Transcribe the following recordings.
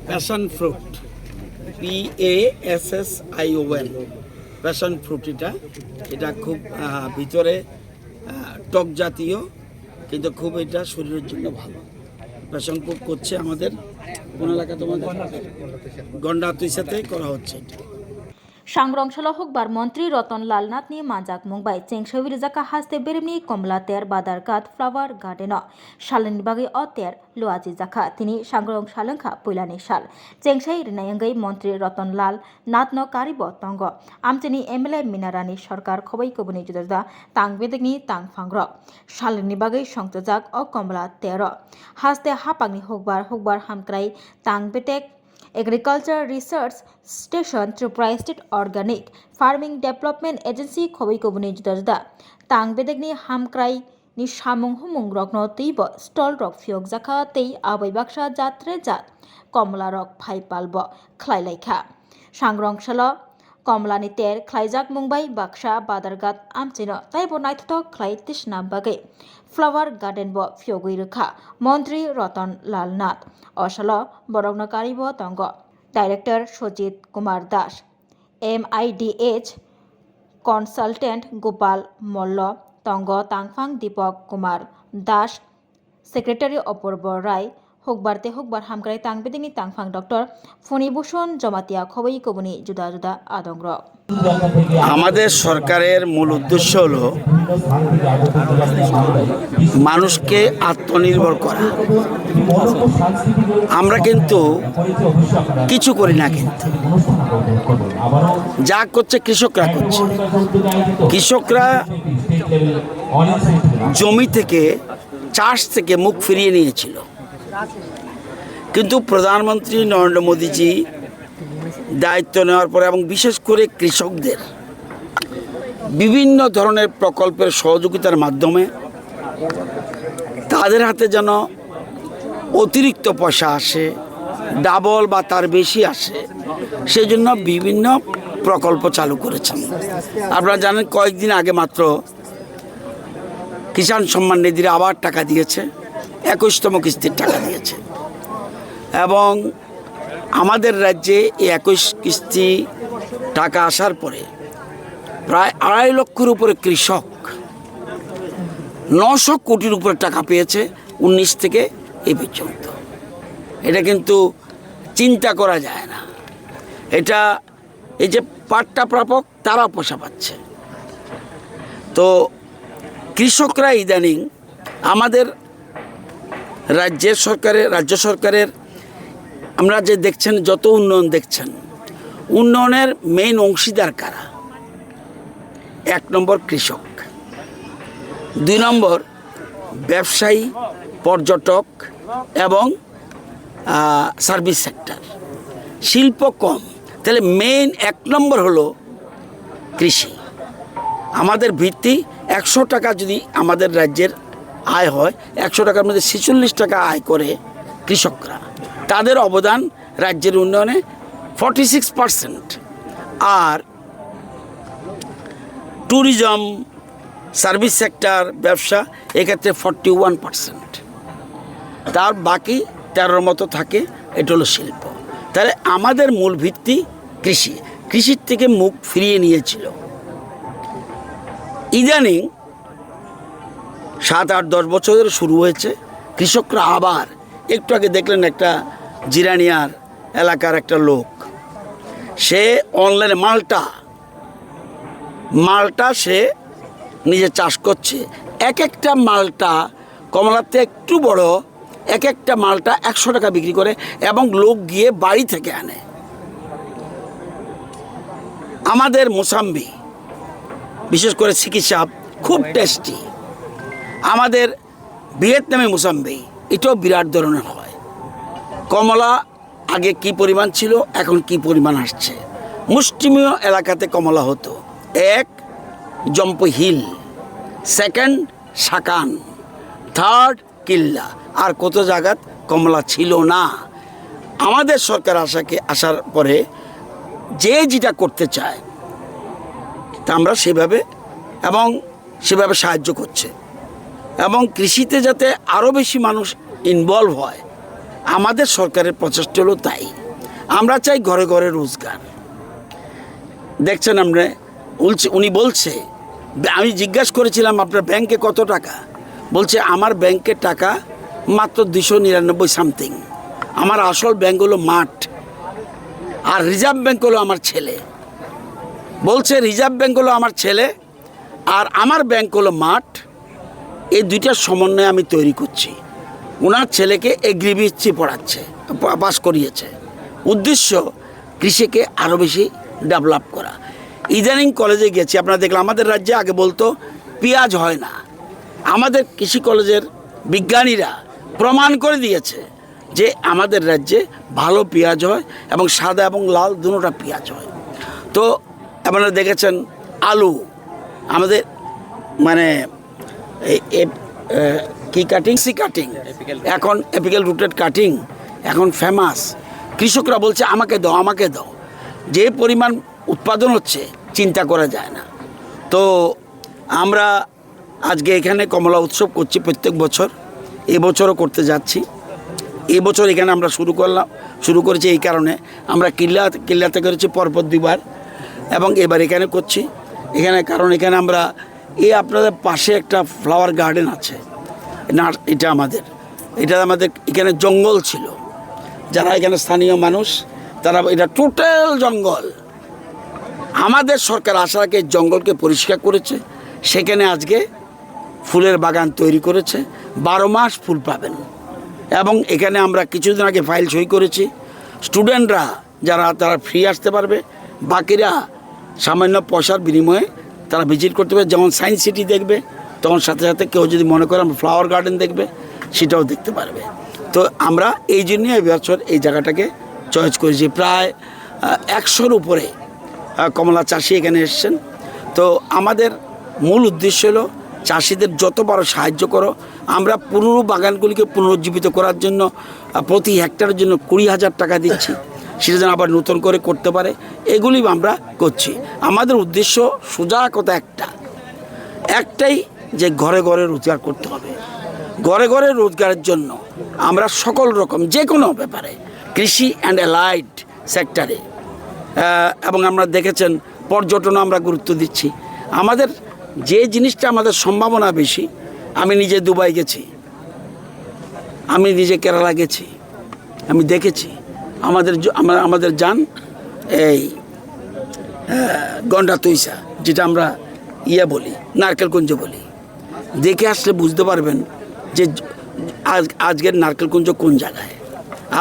Passion fruit, PASSION, passion fruit. এটা খুব ভিতরে টক জাতীয়, কিন্তু খুব এটা শরীরের জন্য ভালো। প্যাশন ফ্রুট করছে আমাদের কোন এলাকা, তোমাদের গন্ডা তুইসাতে করা হচ্ছে এটা। सांग्रंशाला हुकबार मंत्री रतन लाल नाथनी मांजाक मुंबाई चेंगशवी जाका हास्ते बेरेमनी कमला तेर बादारकात फ्लावर गार्डेन शालनि बागै अ तेर लुआजी जाखा तिनी सांग्रं शालंखा पैलानि शाल चेंगशाई रिनायंगै मंत्री रतन लाल नाथन कारिब तंग आमचेनि MLA मिनारानि सरकार खबै कबुनि जुदा तांगबेदगनि तांगफांग्र शालनि बागै संतजाक अ कमला तेर हास्ते हापांगनि हुकबार हामक्राई तांगबेतेक agriculture research station Tripura state organic farming development agency खबै कबुनि जुदा तांगबेदेगनि हामक्राई नि सामुं हुमुं रकनो तैब स्टल रक फियक जाखा तै आबै बाक्सा जात्रे जात कमला रक फाइपालब खलाइलाइखा सांग्रंशाल कमलानि तेर खलाइजाक मुंबाई बाक्सा बादारगात आमचेनो तैब नायथथक खलाइ तिसना बागै फ्लावर गार्डेन ब फियगै रखा मंत्री रतन लाल नाथ असल बरगन कारिब तंग डायरेक्टर सजित कुमार दास MIDH कन्सालटेंट गोपाल मल्ल तंग तांगफांग दीपक कुमार दास सेक्रेटारि अपूर्व राय हुकबारते हुकबार हामक्राई तांगबेदिनी तांगफांग डॉक्टर फणिभूषण जमातिया खबै कबुनि जुदा जुदा आदंग्र। আমাদের সরকারের মূল উদ্দেশ্য হলো মানুষকে আত্মনির্ভর করা। আমরা কিন্তু কিছু করি না, কিন্তু যা করছে কৃষকরা করছে। কৃষকরা জমি থেকে, চাষ থেকে মুখ ফিরিয়ে নিয়েছিল, কিন্তু প্রধানমন্ত্রী নরেন্দ্র মোদীজি দায়িত্ব নেওয়ার পরে এবং বিশেষ করে কৃষকদের বিভিন্ন ধরনের প্রকল্পের সহযোগিতার মাধ্যমে তাদের হাতে যেন অতিরিক্ত পয়সা আসে, ডাবল বা তার বেশি আসে, সেই জন্য বিভিন্ন প্রকল্প চালু করেছেন। আপনারা জানেন কয়েকদিন আগে মাত্র কিষাণ সম্মান নিধির আবার টাকা দিয়েছে, 21তম কিস্তির টাকা দিয়েছে। এবং আমাদের রাজ্যে এই 21 কিস্তি টাকা আসার পরে প্রায় 2.5 লক্ষের উপরে কৃষক 900 কোটির উপরে টাকা পেয়েছে 19 থেকে এই পর্যন্ত। এটা কিন্তু চিন্তা করা যায় না। এটা এই যে পাট্টা প্রাপক তারা পয়সা পাচ্ছে। তো কৃষকরা ইদানিং আমাদের রাজ্য সরকারের আমরা যে দেখছেন যত উন্নয়ন দেখছেন, উন্নয়নের মেইন অংশীদার কারা? 1 নম্বর কৃষক, 2 নম্বর ব্যবসায়ী, পর্যটক এবং সার্ভিস সেক্টর, শিল্প কম। তাহলে মেইন 1 নম্বর হলো কৃষি। আমাদের ভিত্তি 100 টাকা যদি আমাদের রাজ্যের আয় হয়, 100 টাকার মধ্যে 46 টাকা আয় করে কৃষকরা। তাদের অবদান রাজ্যের উন্নয়নে 46%। আর ট্যুরিজম, সার্ভিস সেক্টর, ব্যবসা, এক্ষেত্রে 41%। তার বাকি 13 মতো থাকে, এটা হলো শিল্প। তাহলে আমাদের মূল ভিত্তি কৃষি। কৃষির থেকে মুখ ফিরিয়ে নিয়েছিল। ইদানিং 7, 8, 10 বছর ধরে শুরু হয়েছে, কৃষকরা আবার একটু আগে দেখলেন একটা জিরানিয়ার এলাকার একটা লোক, সে অনলাইনে মালটা সে নিজে চাষ করছে। একটা মালটা কমলাতে একটু বড়, একটা মালটা 100 টাকা বিক্রি করে এবং লোক গিয়ে বাড়ি থেকে আনে। আমাদের মোসাম্বি, বিশেষ করে চিকিৎসা খুব টেস্টি। আমাদের ভিয়েতনামি মোসাম্বি, এটাও বিরাট ধরনের হয়। কমলা আগে কি পরিমাণ ছিল, এখন কি পরিমাণ আসছে। মুষ্টিমেয় এলাকাতে কমলা হতো। 1 জম্পু হিল, 2 শাকান, 3 কিল্লা, আর কত জায়গাত কমলা ছিল না। আমাদের সরকার আসার পরে যে যেটা করতে চায় তা আমরা সেভাবে সাহায্য করছে। এবং কৃষিতে যাতে আরও বেশি মানুষ ইনভলভ হয় আমাদের সরকারের প্রচেষ্টা হলো তাই। আমরা চাই ঘরে ঘরে রোজগার। দেখছেন আমরা উনি বলছে, আমি জিজ্ঞাসা করেছিলাম আপনার ব্যাংকে কত টাকা, বলছে আমার ব্যাংকের টাকা মাত্র 299 সামথিং। আমার আসল ব্যাংক হলো মাঠ, আর রিজার্ভ ব্যাংক হলো আমার ছেলে। বলছে রিজার্ভ ব্যাংক হলো আমার ছেলে আর আমার ব্যাংক হলো মাঠ, এই দুইটার সমন্বয়ে আমি তৈরি করছি। ওনার ছেলেকে এগ্রিবিএসসি পড়াচ্ছে, পাস করিয়েছে। উদ্দেশ্য কৃষিকে আরও বেশি ডেভেলপ করা। ইদানিং কলেজে গেছি, আপনারা দেখলাম আমাদের রাজ্যে আগে বলতো পেঁয়াজ হয় না। আমাদের কৃষি কলেজের বিজ্ঞানীরা প্রমাণ করে দিয়েছে যে আমাদের রাজ্যে ভালো পেঁয়াজ হয় এবং সাদা এবং লাল দুটোটা পেঁয়াজ হয়। তো আপনারা দেখেছেন আলু, আমাদের মানে কি কাটিং, সি কাটিং, এখন এপিক্যাল রুটেড কাটিং এখন ফেমাস। কৃষকরা বলছে আমাকে দাও, আমাকে দাও। যে পরিমাণ উৎপাদন হচ্ছে চিন্তা করা যায় না। তো আমরা আজকে এখানে কমলা উৎসব করছি প্রত্যেক বছর, এবছরও করতে যাচ্ছি। এবছর এখানে আমরা শুরু করেছি এই কারণে, আমরা কিল্লাতে করেছি পরপর 2 বার এবং এবার এখানে করছি। এখানে কারণ এখানে আমরা আপনাদের পাশে একটা ফ্লাওয়ার গার্ডেন আছে না, এটা আমাদের এখানে জঙ্গল ছিল। যারা এখানে স্থানীয় মানুষ তারা এটা টোটাল জঙ্গল, আমাদের সরকার আসার আগে জঙ্গলকে পরিষ্কার করেছে। সেখানে আজকে ফুলের বাগান তৈরি করেছে, 12 মাস ফুল পাবেন। এবং এখানে আমরা কিছুদিন আগে ফাইল সই করেছি, স্টুডেন্টরা যারা তারা ফ্রি আসতে পারবে, বাকিরা সামান্য পয়সার বিনিময়ে তারা ভিজিট করতে পারবে। যেমন সায়েন্স সিটি দেখবে, তখন সাথে সাথে কেউ যদি মনে করে আমরা ফ্লাওয়ার গার্ডেন দেখবে, সেটাও দেখতে পারবে। তো আমরা এই জন্যই এই বছর এই জায়গাটাকে চয়েস করেছি। প্রায় 100-র উপরে কমলা চাষি এখানে এসছেন। তো আমাদের মূল উদ্দেশ্য হলো চাষিদের যত বড় সাহায্য করো। আমরা পুরনো বাগানগুলিকে পুনরুজ্জীবিত করার জন্য প্রতি হেক্টরের জন্য 20,000 টাকা দিচ্ছি, সেটা যেন আবার নতুন করে করতে পারে, এগুলি আমরা করছি। আমাদের উদ্দেশ্য সোজা কথা একটাই, যে ঘরে ঘরে রোজগার করতে হবে। ঘরে ঘরে রোজগারের জন্য আমরা সকল রকম যে কোনো ব্যাপারে কৃষি অ্যান্ড অ্যালাইড সেক্টরে, এবং আমরা দেখেছেন পর্যটন আমরা গুরুত্ব দিচ্ছি। আমাদের যে জিনিসটা আমাদের সম্ভাবনা বেশি, আমি নিজে দুবাই গেছি, আমি নিজে কেরালা গেছি, আমি দেখেছি আমাদের যান এই গন্ডা তৈসা, যেটা আমরা বলি নারকেলকুঞ্জ বলি, দেখে আসলে বুঝতে পারবেন যে আজকের নারকেলকুঞ্জ কোন জায়গায়।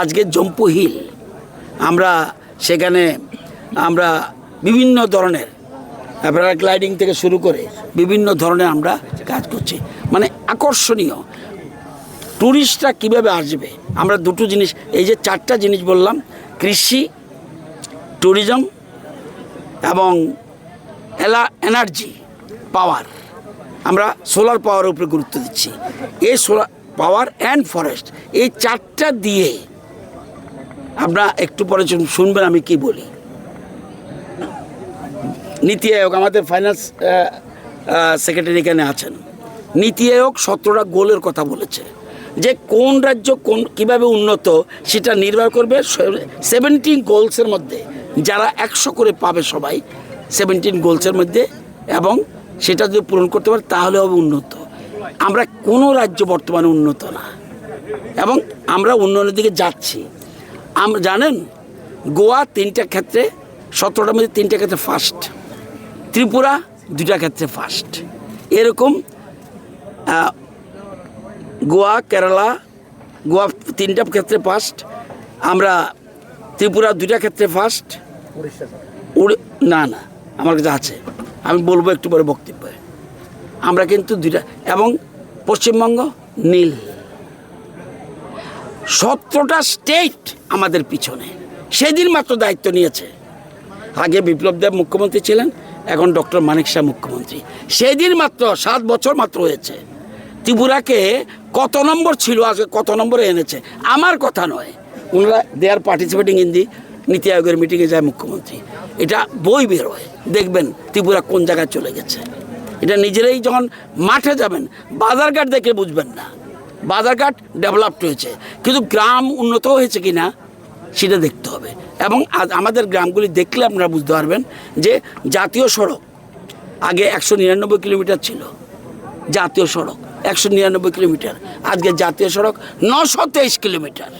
আজকের জম্পু হিল, আমরা সেখানে আমরা বিভিন্ন ধরনের প্যারাগ্লাইডিং থেকে শুরু করে বিভিন্ন ধরনের আমরা কাজ করছি। মানে আকর্ষণীয়, ট্যুরিস্টরা কীভাবে আসবে। আমরা দুটো জিনিস, এই যে 4টা জিনিস বললাম, কৃষি, ট্যুরিজম এবং এনার্জি পাওয়ার, আমরা সোলার পাওয়ারের উপরে গুরুত্ব দিচ্ছি। এই সোলার পাওয়ার অ্যান্ড ফরেস্ট, এই 4টা দিয়ে আমরা একটু পরে শুনবেন আমি কি বলি। নীতি আয়োগ, আমাদের ফাইন্যান্স সেক্রেটারি এখানে আছেন, নীতি আয়োগ 17টা গোলের কথা বলেছে, যে কোন রাজ্য কীভাবে উন্নত সেটা নির্ভর করবে 17 গোলসের মধ্যে। যারা 100 করে পাবে সবাই 17 গোলসের মধ্যে, এবং সেটা যদি পূরণ করতে পারে তাহলে হবে উন্নত। আমরা কোনো রাজ্য বর্তমানে উন্নত না, এবং আমরা উন্নয়নের দিকে যাচ্ছি। আমরা জানেন গোয়া 3টা ক্ষেত্রে, 17টার মধ্যে 3টা ক্ষেত্রে ফার্স্ট, ত্রিপুরা 2টা ক্ষেত্রে ফার্স্ট, এরকম গোয়া, কেরালা, গোয়া 3টা ক্ষেত্রে ফার্স্ট, আমরা ত্রিপুরা 2টা ক্ষেত্রে ফার্স্ট, না আমার কাছে আছে, আমি বলবো একটু পরে বক্তব্যে। আমরা কিন্তু 2টা, এবং পশ্চিমবঙ্গ নীল। 17টা স্টেট আমাদের পিছনে, সেদিন মাত্র দায়িত্ব নিয়েছে। আগে বিপ্লব দেব মুখ্যমন্ত্রী ছিলেন, এখন ডক্টর মানিক শাহ মুখ্যমন্ত্রী। সেদিন মাত্র 7 বছর মাত্র হয়েছে। ত্রিপুরাকে কত নম্বর ছিল, আজকে কত নম্বরে এনেছে আমার কথা নয়। ওনারা দে আর পার্টিসিপেটিং ইন দি নীতি আয়োগের মিটিংয়ে যায় মুখ্যমন্ত্রী, এটা বই বেরোয়, দেখবেন ত্রিপুরা কোন জায়গায় চলে গেছে। এটা নিজেরাই যখন মাঠে যাবেন, বাজারঘাট দেখে বুঝবেন না। বাজারঘাট ডেভেলপড হয়েছে, কিন্তু গ্রাম উন্নত হয়েছে কি না সেটা দেখতে হবে। এবং আজ আমাদের গ্রামগুলি দেখলে আপনারা বুঝতে পারবেন যে জাতীয় সড়ক আগে 199 কিলোমিটার ছিল, জাতীয় সড়ক 199 কিলোমিটার, আজকে জাতীয় সড়ক 923 কিলোমিটার।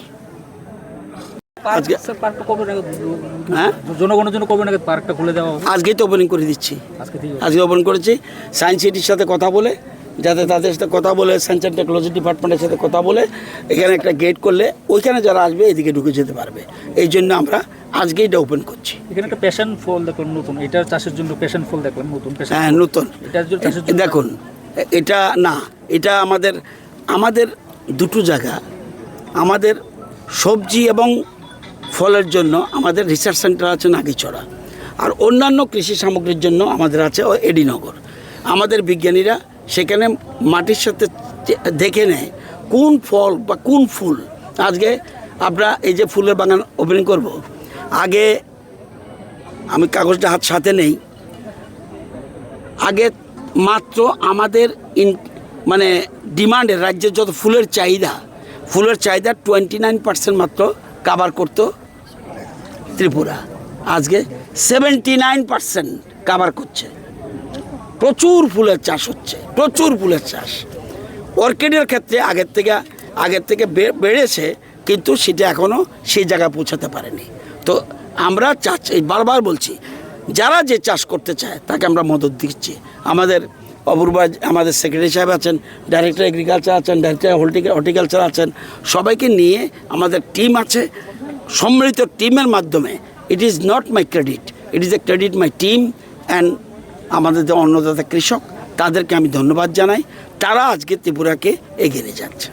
আজকে হ্যাঁ জনগণের জন্য কবে নাগাদ পার্কটা খুলে দেওয়া হবে? আজকেই তো ওপেনিং করে দিচ্ছি, আজকে ওপেন করেছি। সায়েন্স সিটির সাথে কথা বলে, যাতে তাদের সাথে কথা বলে, সায়েন্স অ্যান্ড টেকনোলজি ডিপার্টমেন্টের সাথে কথা বলে এখানে একটা গেট করলে ওইখানে যারা আসবে এদিকে ঢুকে যেতে পারবে। এই জন্য আমরা আজকেই এটা ওপেন করছি। এখানে একটা প্যাশন ফল দেখলাম নতুন, এটা চাষের জন্য প্যাশন ফল দেখলাম নতুন। হ্যাঁ নতুন, এটার জন্য চাষের জন্য দেখুন এটা না, এটা আমাদের দুটো জায়গা, আমাদের সবজি এবং ফলের জন্য আমাদের রিসার্চ সেন্টার আছে নাগিচড়া, আর অন্যান্য কৃষি সামগ্রীর জন্য আমাদের আছে এডিনগর। আমাদের বিজ্ঞানীরা সেখানে মাটির সাথে দেখে নেয় কোন ফল বা কোন ফুল। আজকে আমরা এই যে ফুলের বাগান ওপেনিং করব, আগে আমি কাগজটা সাথে নেই, আগে মাত্র আমাদের মানে ডিমান্ডের রাজ্যের যত ফুলের চাহিদা 29% মাত্র কাভার করতো ত্রিপুরা, আজকে 79% কাভার করছে। প্রচুর ফুলের চাষ হচ্ছে, প্রচুর ফুলের চাষ। অর্কিডের ক্ষেত্রে আগের থেকে বেড়েছে, কিন্তু সেটা এখনও সেই জায়গায় পৌঁছাতে পারেনি। তো আমরা চাচ্ছি, বারবার বলছি, যারা যে চাষ করতে চায় তাকে আমরা মদত দিচ্ছি। আমাদের অপূর্বা আমাদের সেক্রেটারি সাহেব আছেন, ডাইরেক্টর এগ্রিকালচার আছেন, ডাইরেক্টর হর্টিকালচার আছেন, সবাইকে নিয়ে আমাদের টিম আছে। সম্মিলিত টিমের মাধ্যমে, it is not my credit, it is a credit my team and আমাদের যে অন্নদাতা কৃষক, তাদেরকে আমি ধন্যবাদ জানাই। তারা আজকে ত্রিপুরাকে এগিয়ে নিয়ে যাচ্ছে।